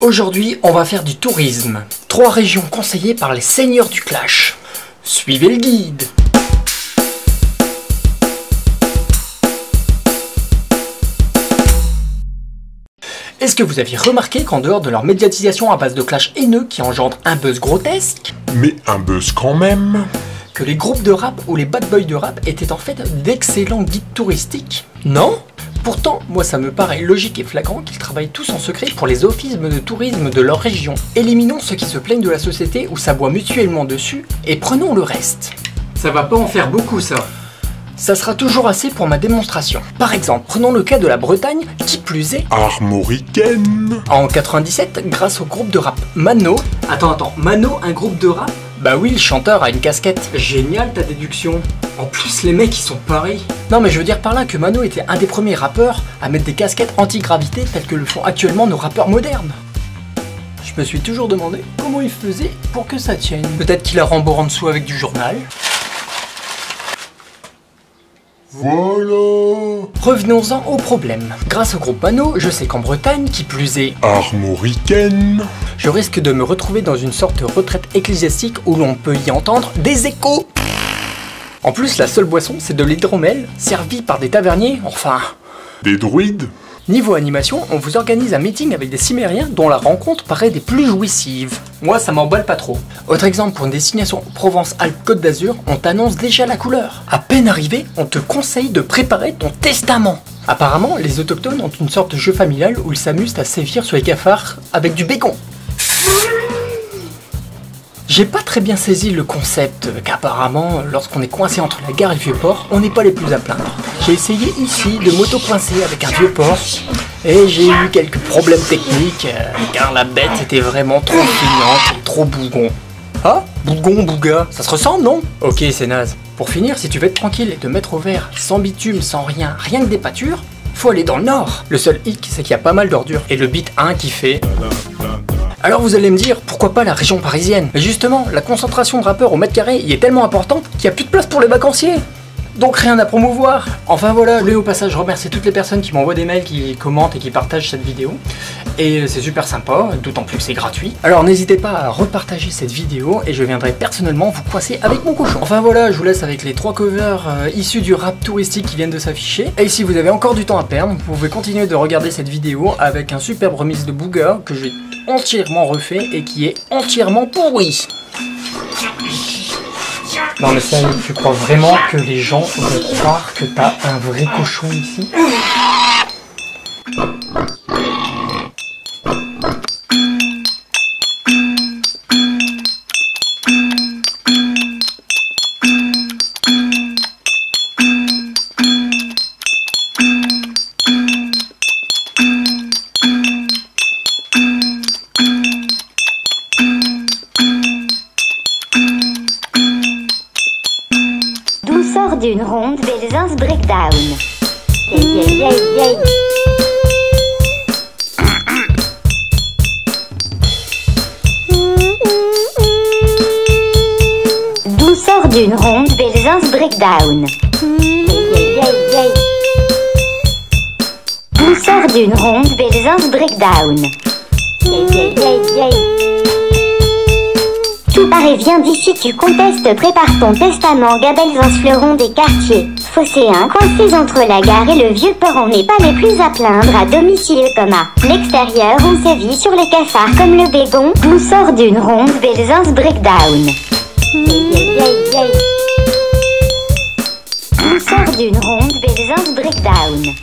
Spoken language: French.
Aujourd'hui, on va faire du tourisme. 3 régions conseillées par les seigneurs du clash. Suivez le guide. Est-ce que vous aviez remarqué qu'en dehors de leur médiatisation à base de clash haineux qui engendre un buzz grotesque, mais un buzz quand même, que les groupes de rap ou les bad boys de rap étaient en fait d'excellents guides touristiques? Non? Pourtant, moi ça me paraît logique et flagrant qu'ils travaillent tous en secret pour les offices de tourisme de leur région. Éliminons ceux qui se plaignent de la société ou s'aboient mutuellement dessus et prenons le reste. Ça va pas en faire beaucoup ça. Ça sera toujours assez pour ma démonstration. Par exemple, prenons le cas de la Bretagne, qui plus est armoricaine. En 97, grâce au groupe de rap Mano... Attends, Mano, un groupe de rap? Bah oui, le chanteur a une casquette. Génial ta déduction. En plus, les mecs ils sont pareils. Non mais je veux dire par là que Mano était un des premiers rappeurs à mettre des casquettes anti-gravité telles que le font actuellement nos rappeurs modernes. Je me suis toujours demandé comment il faisait pour que ça tienne. Peut-être qu'il a rembord en dessous avec du journal. Voilà. Revenons-en au problème. Grâce au groupe Mano, je sais qu'en Bretagne, qui plus est armoricaine, je risque de me retrouver dans une sorte de retraite ecclésiastique où l'on peut y entendre des échos. En plus, la seule boisson, c'est de l'hydromel, servi par des taverniers, enfin... des druides. Niveau animation, on vous organise un meeting avec des cimériens dont la rencontre paraît des plus jouissives. Moi, ça m'emballe pas trop. Autre exemple, pour une destination Provence-Alpes-Côte d'Azur, on t'annonce déjà la couleur. À peine arrivé, on te conseille de préparer ton testament. Apparemment, les autochtones ont une sorte de jeu familial où ils s'amusent à sévir sur les cafards avec du bacon. J'ai pas très bien saisi le concept qu'apparemment, lorsqu'on est coincé entre la gare et le Vieux-Port, on n'est pas les plus à plaindre. J'ai essayé ici de m'auto-coincer avec un Vieux-Port et j'ai eu quelques problèmes techniques car la bête était vraiment trop clignante et trop bougon. Ah, bougon, bouga, ça se ressemble non? Ok, c'est naze. Pour finir, si tu veux être tranquille et te mettre au vert, sans bitume, sans rien, rien que des pâtures, faut aller dans le nord. Le seul hic, c'est qu'il y a pas mal d'ordures et le beat 1 qui fait... Alors vous allez me dire, pourquoi pas la région parisienne? Mais justement, la concentration de rappeurs au mètre carré y est tellement importante qu'il n'y a plus de place pour les vacanciers. Donc rien à promouvoir. Enfin voilà, je voulais au passage remercier toutes les personnes qui m'envoient des mails, qui commentent et qui partagent cette vidéo. Et c'est super sympa, d'autant plus que c'est gratuit. Alors n'hésitez pas à repartager cette vidéo et je viendrai personnellement vous coincer avec mon cochon. Enfin voilà, je vous laisse avec les 3 covers issus du rap touristique qui viennent de s'afficher. Et si vous avez encore du temps à perdre, vous pouvez continuer de regarder cette vidéo avec un superbe remix de Booga que j'ai entièrement refait et qui est entièrement pourri. Non mais sérieux, tu crois vraiment que les gens vont croire que t'as un vrai cochon ici? Sort d'une ronde Belzins breakdown. D'où sort d'une ronde Belzins breakdown. D'où sort d'une ronde Belzins breakdown. Tout paraît bien d'ici, tu contestes, prépare ton testament, Gabelzins fleuron des quartiers. Phocéens coincés entre la gare et le Vieux-Port, on n'est pas les plus à plaindre, à domicile comme à l'extérieur, on sévit sur les cafards comme le bégon. D'où sort d'une ronde Belzins breakdown. D'où sort d'une ronde Belzins breakdown.